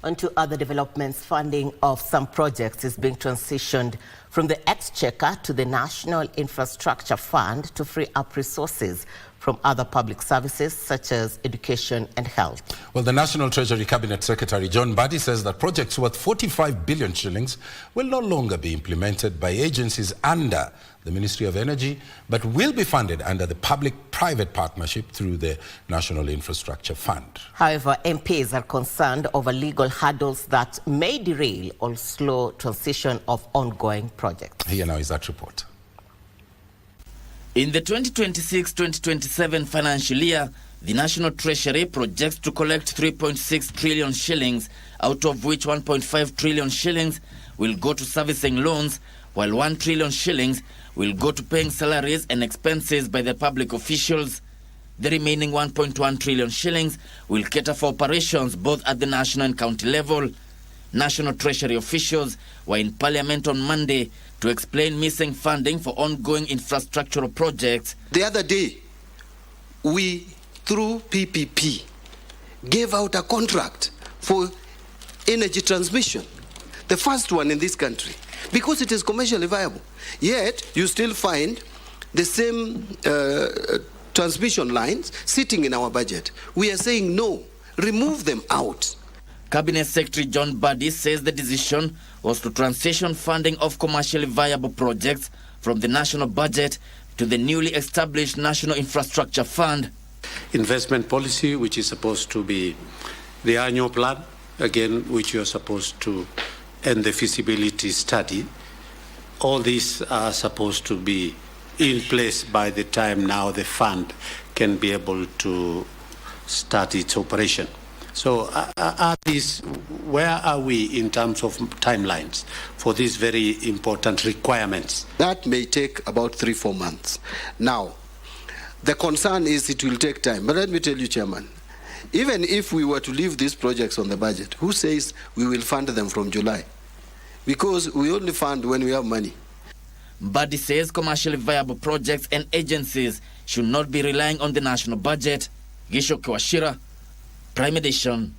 On to other developments, funding of some projects is being transitioned from the Exchequer to the National Infrastructure Fund to free up resources from other public services such as education and health. Well, the National Treasury Cabinet Secretary John Mbadi says that projects worth 45 billion shillings will no longer be implemented by agencies under the Ministry of Energy, but will be funded under the public-private partnership through the National Infrastructure Fund. However, MPs are concerned over legal hurdles that may derail or slow transition of ongoing projects. Here now is that report. In the 2026-2027 financial year, the National Treasury projects to collect 3.6 trillion shillings, out of which 1.5 trillion shillings will go to servicing loans, while 1 trillion shillings will go to paying salaries and expenses by the public officials. The remaining 1.1 trillion shillings will cater for operations both at the national and county level. National Treasury officials were in Parliament on Monday to explain missing funding for ongoing infrastructural projects. The other day, we, through PPP, gave out a contract for energy transmission, the first one in this country, because it is commercially viable. Yet, you still find the same transmission lines sitting in our budget. We are saying no, remove them out. Cabinet Secretary John Mbadi says the decision was to transition funding of commercially viable projects from the national budget to the newly established National Infrastructure Fund. Investment policy, which is supposed to be the annual plan, again, which you are supposed to, and the feasibility study. All these are supposed to be in place by the time now the fund can be able to start its operation. So where are we in terms of timelines for these very important requirements? That may take about 3-4 months. Now, the concern is it will take time. But let me tell you, Chairman, even if we were to leave these projects on the budget, who says we will fund them from July? Because we only fund when we have money. Mbadi says commercially viable projects and agencies should not be relying on the national budget. Gisho Kawashira, Prime Edition.